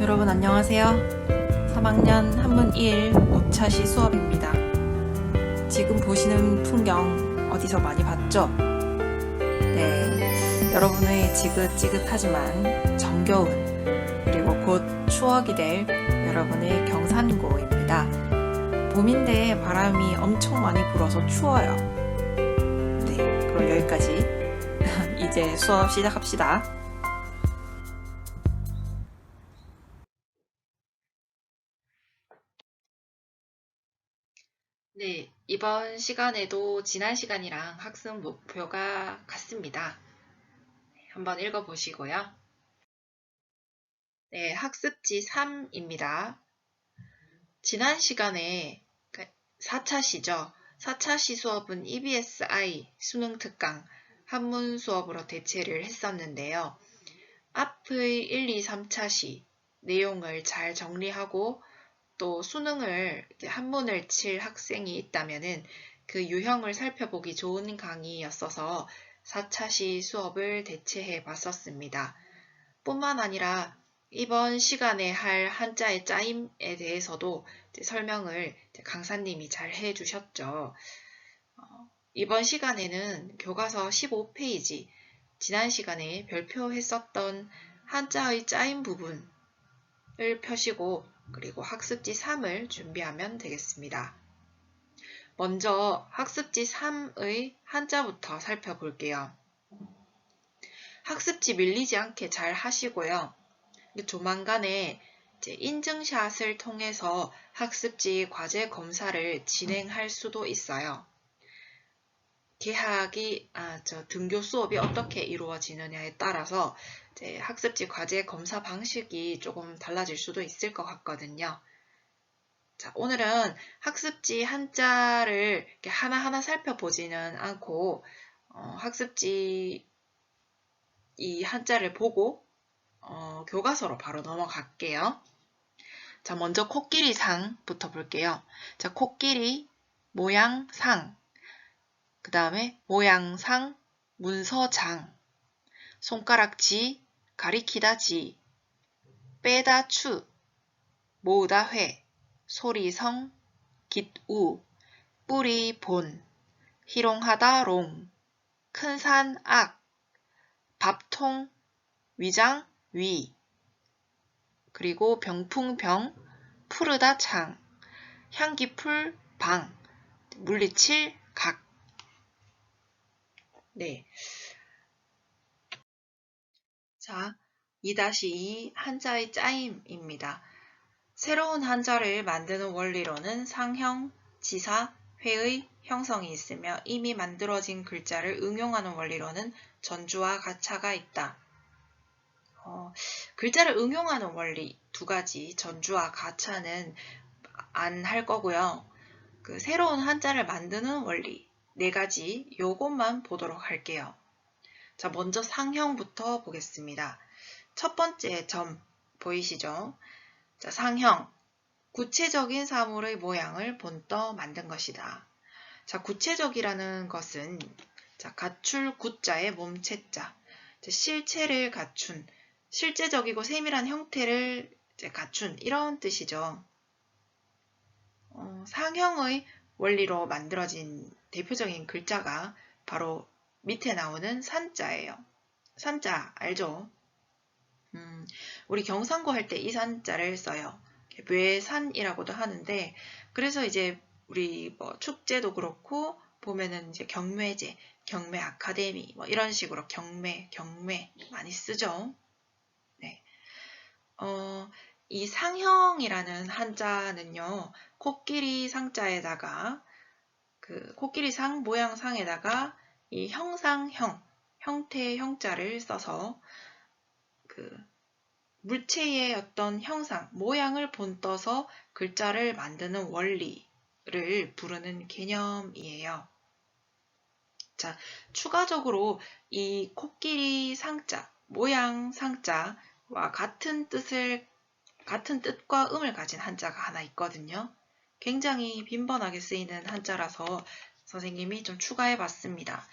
여러분 안녕하세요. 3학년 한문 1 5차시 수업입니다. 지금 보시는 풍경 어디서 많이 봤죠? 네, 여러분의 지긋지긋하지만 정겨운 그리고 곧 추억이 될 여러분의 경산고입니다. 봄인데 바람이 엄청 많이 불어서 추워요. 네, 그럼 여기까지. 이제 수업 시작합시다. 네, 이번 시간에도 지난 시간이랑 학습 목표가 같습니다. 한번 읽어보시고요. 네, 학습지 3입니다. 지난 시간에 4차시죠. 4차시 수업은 EBSI 수능 특강 한문 수업으로 대체를 했었는데요. 앞의 1, 2, 3차시 내용을 잘 정리하고 또 수능을 한문을 칠 학생이 있다면은 그 유형을 살펴보기 좋은 강의였어서 4차시 수업을 대체해 봤었습니다. 뿐만 아니라 이번 시간에 할 한자의 짜임에 대해서도 설명을 강사님이 잘 해주셨죠. 이번 시간에는 교과서 15페이지, 지난 시간에 별표했었던 한자의 짜임 부분을 펴시고 그리고 학습지 3을 준비하면 되겠습니다. 먼저 학습지 3의 한자부터 살펴볼게요. 학습지 밀리지 않게 잘 하시고요. 조만간에 인증샷을 통해서 학습지 과제 검사를 진행할 수도 있어요. 등교 수업이 어떻게 이루어지느냐에 따라서 학습지 과제 검사 방식이 조금 달라질 수도 있을 것 같거든요. 자, 오늘은 학습지 한자를 이렇게 하나하나 살펴보지는 않고 학습지 이 한자를 보고 교과서로 바로 넘어갈게요. 자, 먼저 코끼리상부터 볼게요. 자, 코끼리, 모양상, 그 다음에 모양상, 문서장, 손가락지, 가리키다지, 빼다추, 모으다회, 소리성, 깃우, 뿌리본, 희롱하다롱, 큰산악, 밥통, 위장, 위, 그리고 병풍병, 푸르다창, 향기풀, 방, 물리칠, 각. 네. 자, 2-2 한자의 짜임입니다. 새로운 한자를 만드는 원리로는 상형, 지사, 회의, 형성이 있으며 이미 만들어진 글자를 응용하는 원리로는 전주와 가차가 있다. 글자를 응용하는 원리 2가지, 전주와 가차는 안 할 거고요. 새로운 한자를 만드는 원리 4가지, 요것만 보도록 할게요. 자, 먼저 상형부터 보겠습니다. 첫 번째 점 보이시죠? 자, 상형. 구체적인 사물의 모양을 본떠 만든 것이다. 자, 구체적이라는 것은 갖출 구자의 몸체자, 실체를 갖춘, 실제적이고 세밀한 형태를 갖춘 이런 뜻이죠. 상형의 원리로 만들어진 대표적인 글자가 바로 밑에 나오는 산자예요. 산자 알죠? 우리 경상고 할 때 이 산자를 써요. 외산이라고도 하는데, 그래서 이제 우리 축제도 그렇고 보면은 이제 경매제, 경매 아카데미 이런 식으로 경매 많이 쓰죠. 네. 이 상형이라는 한자는요, 코끼리 상자에다가 코끼리 상 모양 상에다가 이 형상형 형태의 형자를 써서 물체의 어떤 형상, 모양을 본떠서 글자를 만드는 원리를 부르는 개념이에요. 자, 추가적으로 이 코끼리 상자, 모양 상자와 같은 뜻과 음을 가진 한자가 하나 있거든요. 굉장히 빈번하게 쓰이는 한자라서 선생님이 좀 추가해 봤습니다.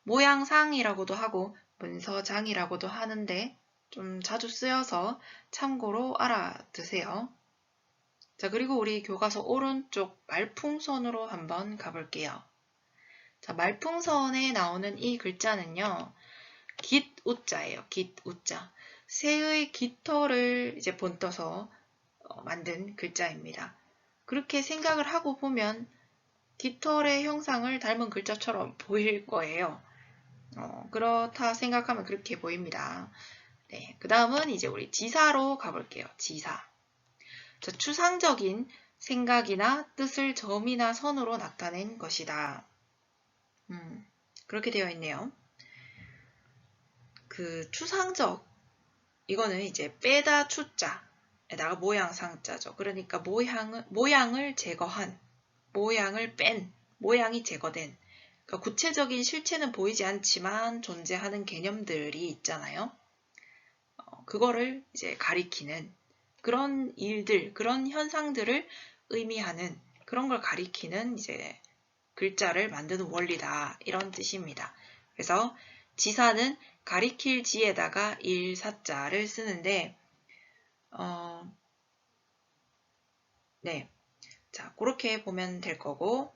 모양상이라고도 하고 문서장이라고도 하는데 좀 자주 쓰여서 참고로 알아두세요. 자, 그리고 우리 교과서 오른쪽 말풍선으로 한번 가볼게요. 자, 말풍선에 나오는 이 글자는요, 깃우자예요. 깃우자. 새의 깃털을 이제 본떠서 만든 글자입니다. 그렇게 생각을 하고 보면 깃털의 형상을 닮은 글자처럼 보일 거예요. 그렇다 생각하면 그렇게 보입니다. 네, 그 다음은 이제 우리 지사로 가볼게요. 지사. 자, 추상적인 생각이나 뜻을 점이나 선으로 나타낸 것이다. 그렇게 되어 있네요. 그 추상적, 이거는 이제 빼다 추자에다가 모양 상자죠. 그러니까 모양을 제거한, 모양을 뺀, 모양이 제거된, 그러니까 구체적인 실체는 보이지 않지만 존재하는 개념들이 있잖아요. 그거를 이제 가리키는 그런 일들, 그런 현상들을 의미하는 그런 걸 가리키는 이제 글자를 만드는 원리다. 이런 뜻입니다. 그래서 지사는 가리킬 지에다가 일사자를 쓰는데, 네. 자, 그렇게 보면 될 거고,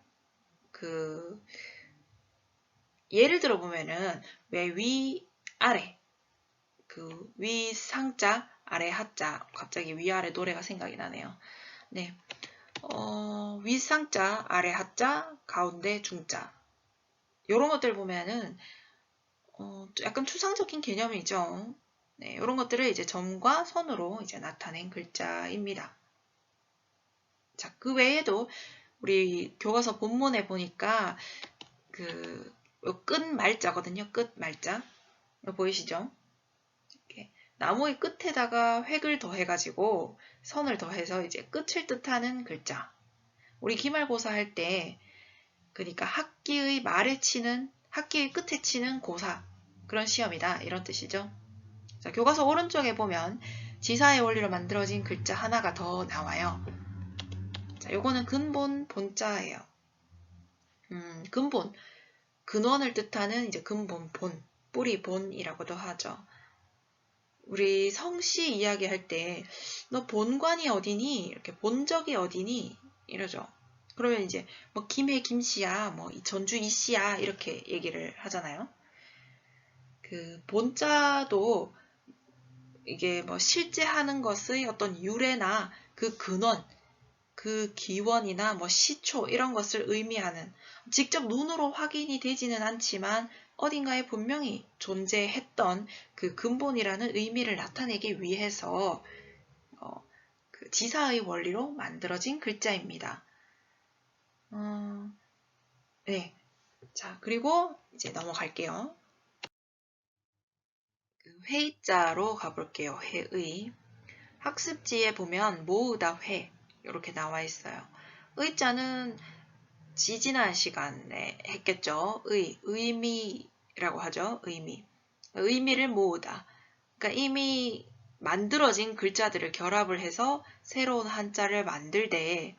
예를 들어 보면은, 왜 위, 아래, 위 상자, 아래 하자, 갑자기 위아래 노래가 생각이 나네요. 네. 위 상자, 아래 하자, 가운데 중자. 요런 것들 보면은, 약간 추상적인 개념이죠. 네, 이런 것들을 이제 점과 선으로 이제 나타낸 글자입니다. 자, 그 외에도 우리 교과서 본문에 보니까 끝 말자거든요. 끝 말자. 보이시죠? 이렇게 나무의 끝에다가 획을 더해가지고 선을 더해서 이제 끝을 뜻하는 글자. 우리 기말고사 할 때, 그러니까 학기의 끝에 치는 고사. 그런 시험이다. 이런 뜻이죠. 자, 교과서 오른쪽에 보면 지사의 원리로 만들어진 글자 하나가 더 나와요. 자, 요거는 근본 본자예요. 근본, 근원을 뜻하는 이제 근본 본, 뿌리 본이라고도 하죠. 우리 성씨 이야기할 때 너 본관이 어디니? 이렇게 본적이 어디니? 이러죠. 그러면 이제 뭐 김해 김씨야, 뭐 전주 이씨야 이렇게 얘기를 하잖아요. 그 본자도 이게 뭐 실제 하는 것의 어떤 유래나 그 근원, 그 기원이나 뭐 시초 이런 것을 의미하는 직접 눈으로 확인이 되지는 않지만 어딘가에 분명히 존재했던 그 근본이라는 의미를 나타내기 위해서 그 지사의 원리로 만들어진 글자입니다. 네. 자, 그리고 이제 넘어갈게요. 회의자로 가볼게요. 회의. 학습지에 보면 모으다 회 이렇게 나와 있어요. 의자는 지지난 시간에 했겠죠. 의미라고 하죠. 의미를 모으다. 그러니까 이미 만들어진 글자들을 결합을 해서 새로운 한자를 만들 때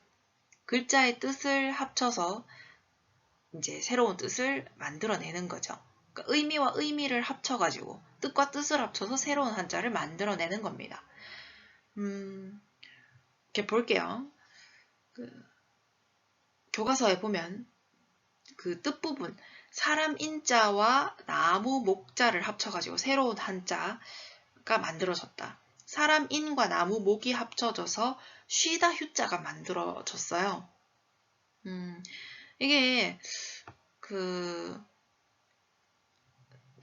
글자의 뜻을 합쳐서 이제 새로운 뜻을 만들어내는 거죠. 그러니까 의미와 의미를 합쳐가지고 뜻과 뜻을 합쳐서 새로운 한자를 만들어내는 겁니다. 이렇게 볼게요. 교과서에 보면 그 뜻부분 사람 인자와 나무 목자를 합쳐가지고 새로운 한자가 만들어졌다. 사람 인과 나무 목이 합쳐져서 쉬다 휴자가 만들어졌어요. 이게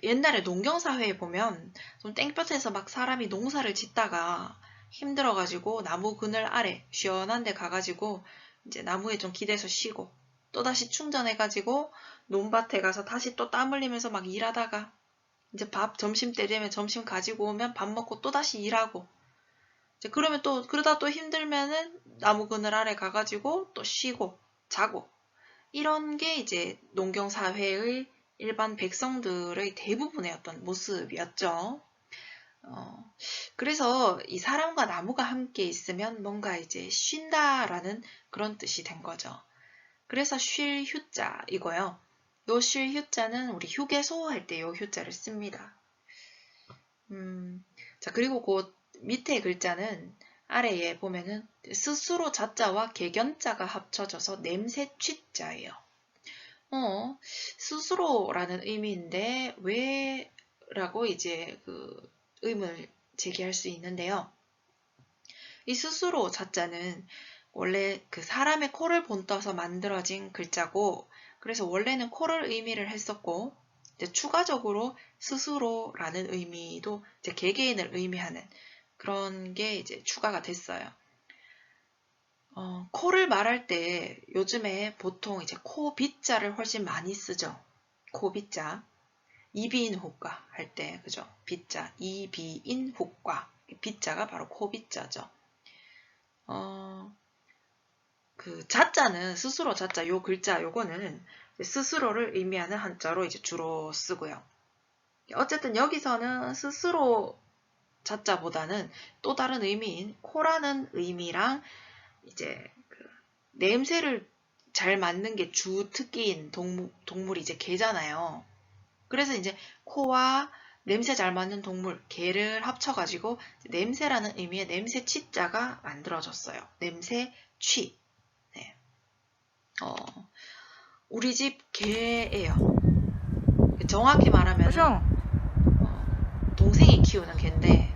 옛날에 농경사회에 보면 좀 땡볕에서 막 사람이 농사를 짓다가 힘들어가지고 나무 그늘 아래 시원한 데 가가지고 이제 나무에 좀 기대서 쉬고 또다시 충전해가지고 논밭에 가서 다시 또 땀 흘리면서 막 일하다가 이제 점심때 되면 점심 가지고 오면 밥 먹고 또다시 일하고 이제 그러면 그러다 또 힘들면은 나무 그늘 아래 가가지고 또 쉬고 자고 이런 게 이제 농경사회의 일반 백성들의 대부분의 어떤 모습이었죠. 그래서 이 사람과 나무가 함께 있으면 뭔가 이제 쉰다라는 그런 뜻이 된 거죠. 그래서 쉴 휴자 이거요. 요 쉴 휴자는 우리 휴게소 할 때 요 휴자를 씁니다. 자, 그리고 그 밑에 글자는 아래에 보면은 스스로 자자와 개견자가 합쳐져서 냄새 취자예요. 스스로라는 의미인데 왜 라고 이제 그 의문을 제기할 수 있는데요. 이 스스로 자자는 원래 그 사람의 코를 본떠서 만들어진 글자고, 그래서 원래는 코를 의미를 했었고, 이제 추가적으로 스스로라는 의미도 이제 개개인을 의미하는 그런 게 이제 추가가 됐어요. 코를 말할 때 요즘에 보통 이제 코 빗자를 훨씬 많이 쓰죠. 코 빗자. 이비인 후과 할 때, 그죠? 빗자. 이비인 후과. 빗자가 바로 코 빗자죠. 그 자자는 스스로 자자, 요 글자, 요거는 스스로를 의미하는 한자로 이제 주로 쓰고요. 어쨌든 여기서는 스스로 자자보다는 또 다른 의미인 코라는 의미랑 이제 그 냄새를 잘 맡는 게 주 특기인 동물이 이제 개잖아요. 그래서 이제 코와 냄새 잘 맡는 동물, 개를 합쳐가지고 냄새라는 의미의 냄새 취자가 만들어졌어요. 냄새 취. 네. 우리 집 개예요. 정확히 말하면 동생이 키우는 개인데,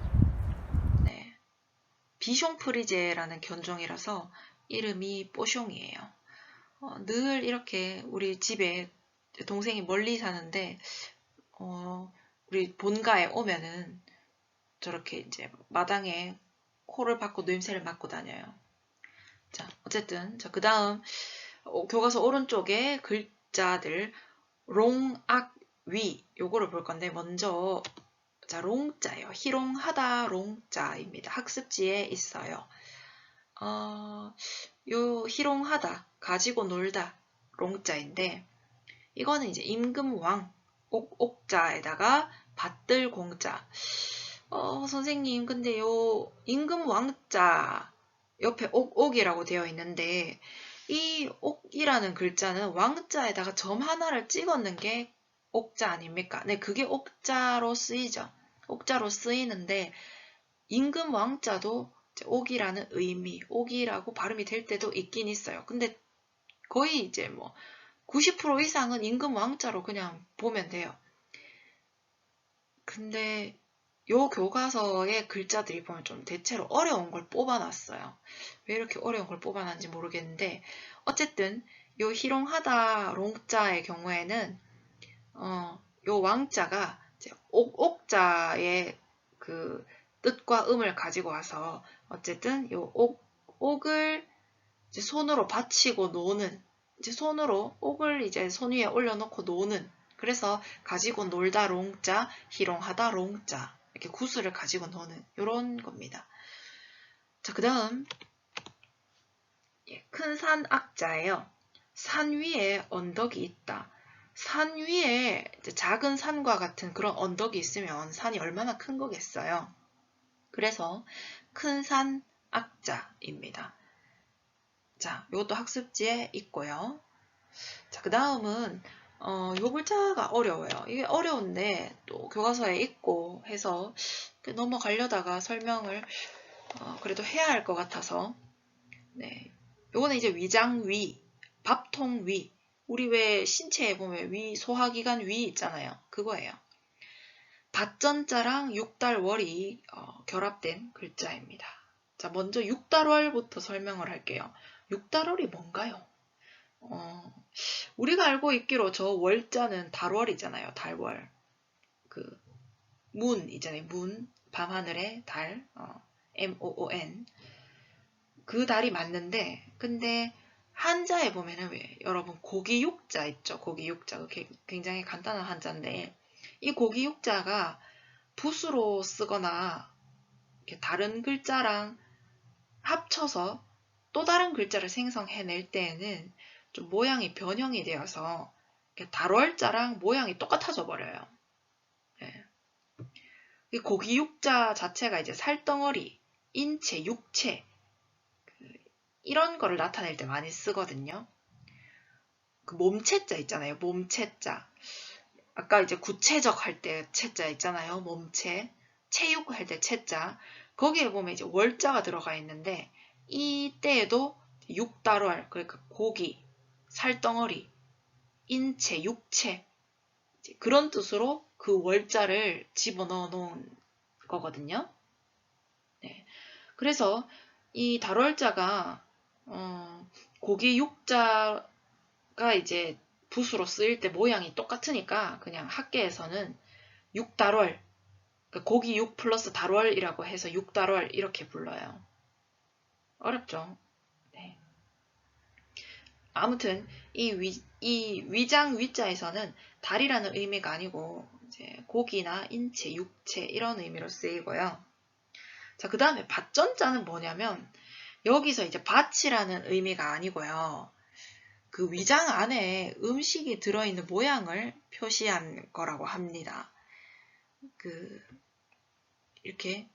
네. 비숑프리제라는 견종이라서 이름이 뽀숑이에요. 늘 이렇게 우리 집에 동생이 멀리 사는데 우리 본가에 오면은 저렇게 이제 마당에 코를 박고 냄새를 맡고 다녀요. 자, 어쨌든 그 다음 교과서 오른쪽에 글자들 롱, 악, 위 요거를 볼 건데 먼저 자, 롱자예요. 희롱하다 롱자입니다. 학습지에 있어요. 요 희롱하다 가지고 놀다 롱자인데 이거는 이제 임금왕 옥자에다가 받들 공자. 선생님, 근데 요 임금왕자 옆에 옥이라고 되어 있는데 이 옥이라는 글자는 왕자에다가 점 하나를 찍었는 게 옥자 아닙니까? 네, 그게 옥자로 쓰이죠. 옥자로 쓰이는데 임금왕자도 옥이라는 의미, 옥이라고 발음이 될 때도 있긴 있어요. 근데 거의 이제 뭐 90% 이상은 임금왕자로 그냥 보면 돼요. 근데 요 교과서의 글자들이 보면 좀 대체로 어려운 걸 뽑아놨어요. 왜 이렇게 어려운 걸 뽑아놨는지 모르겠는데 어쨌든 요 희롱하다 롱자의 경우에는 요 왕자가 이제 옥자의 그 뜻과 음을 가지고 와서 어쨌든 요 옥을 이제 손으로 받치고 노는 이제 손으로 옥을 이제 손 위에 올려놓고 노는 그래서 가지고 놀다 롱자, 희롱하다 롱자 이렇게 구슬을 가지고 노는 이런 겁니다. 자, 그 다음 큰 산 악자예요. 산 위에 언덕이 있다. 산 위에 이제 작은 산과 같은 그런 언덕이 있으면 산이 얼마나 큰 거겠어요. 그래서 큰 산 악자입니다. 자, 이것도 학습지에 있고요. 자, 그 다음은 요 글자가 어려워요. 이게 어려운데 또 교과서에 있고 해서 넘어가려다가 설명을 그래도 해야 할 것 같아서 네, 요거는 이제 위장위, 밥통위 우리 왜 신체에 보면 위, 소화기관 위 있잖아요. 그거예요. 밭전자랑 육달월이 결합된 글자입니다. 자, 먼저 육달월부터 설명을 할게요. 육달월이 뭔가요? 우리가 알고 있기로 저 월자는 달월이잖아요. 달월. 그 문 있잖아요. 문, 밤하늘의 달, MOON. 그 달이 맞는데 근데 한자에 보면은 왜 여러분 고기육자 있죠. 고기육자. 굉장히 간단한 한자인데 이 고기육자가 붓으로 쓰거나 이렇게 다른 글자랑 합쳐서 또 다른 글자를 생성해낼 때에는 좀 모양이 변형이 되어서 달월자랑 모양이 똑같아져 버려요. 네. 이 고기육자 자체가 이제 살덩어리, 인체, 육체 이런 거를 나타낼 때 많이 쓰거든요. 그 몸체자 있잖아요. 몸체자. 아까 이제 구체적 할 때 체자 있잖아요. 몸체. 체육 할 때 체자, 거기에 보면 이제 월자가 들어가 있는데 이때에도 육달월, 그러니까 고기, 살덩어리, 인체, 육체 그런 뜻으로 그 월자를 집어넣어 놓은 거거든요. 네. 그래서 이 달월자가 고기 육자가 이제 붓으로 쓰일 때 모양이 똑같으니까 그냥 학계에서는 육달월, 그러니까 고기 육 플러스 달월이라고 해서 육달월 이렇게 불러요. 어렵죠? 네. 아무튼 이 위장 위자에서는 달이라는 의미가 아니고 이제 고기나 인체, 육체 이런 의미로 쓰이고요. 자, 그 다음에 밭전자는 뭐냐면 여기서 이제 밭이라는 의미가 아니고요. 그 위장 안에 음식이 들어있는 모양을 표시한 거라고 합니다. 이렇게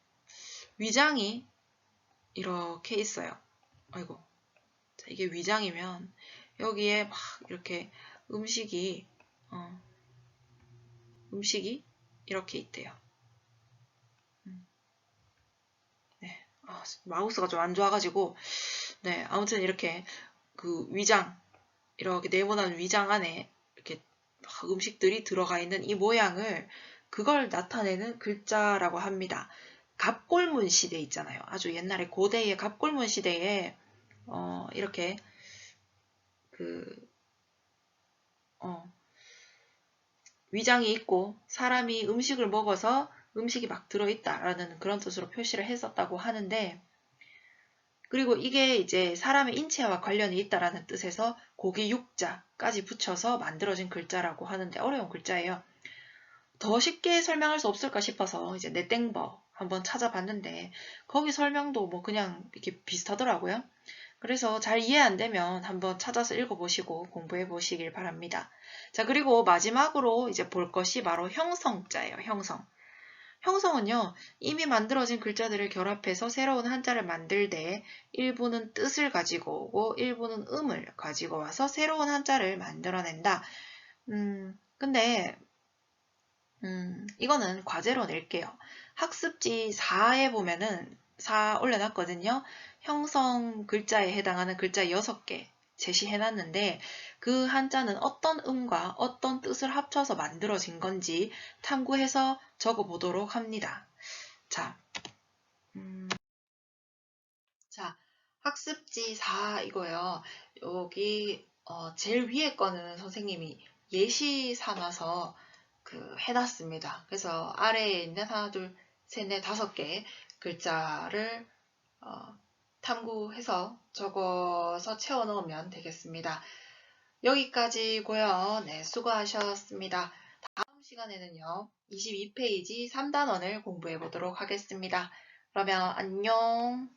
위장이 이렇게 있어요. 아이고. 자, 이게 위장이면 여기에 막 이렇게 음식이 이렇게 있대요. 네. 마우스가 좀 안 좋아가지고 네, 아무튼 이렇게 그 위장 이렇게 네모난 위장 안에 이렇게 음식들이 들어가 있는 이 모양을 그걸 나타내는 글자라고 합니다. 갑골문 시대 있잖아요. 아주 옛날에 고대의 갑골문 시대에 이렇게 위장이 있고 사람이 음식을 먹어서 음식이 막 들어있다라는 그런 뜻으로 표시를 했었다고 하는데 그리고 이게 이제 사람의 인체와 관련이 있다라는 뜻에서 고기 육자까지 붙여서 만들어진 글자라고 하는데 어려운 글자예요. 더 쉽게 설명할 수 없을까 싶어서 이제 넷땡버 한번 찾아봤는데 거기 설명도 뭐 그냥 이렇게 비슷하더라고요. 그래서 잘 이해 안 되면 한번 찾아서 읽어보시고 공부해 보시길 바랍니다. 자, 그리고 마지막으로 이제 볼 것이 바로 형성자예요. 형성. 형성은요, 이미 만들어진 글자들을 결합해서 새로운 한자를 만들 때 일부는 뜻을 가지고 오고 일부는 음을 가지고 와서 새로운 한자를 만들어낸다. 근데 이거는 과제로 낼게요. 학습지 4에 보면은 4 올려놨거든요. 형성 글자에 해당하는 글자 6개 제시해놨는데 그 한자는 어떤 음과 어떤 뜻을 합쳐서 만들어진 건지 탐구해서 적어보도록 합니다. 자, 학습지 4 이거요. 여기 제일 위에 거는 선생님이 예시 삼아서 해놨습니다. 그래서 아래에 있는 하나, 둘, 셋, 넷, 5개 글자를 탐구해서 적어서 채워넣으면 되겠습니다. 여기까지고요. 네, 수고하셨습니다. 다음 시간에는요. 22페이지 3단원을 공부해 보도록 하겠습니다. 그러면 안녕.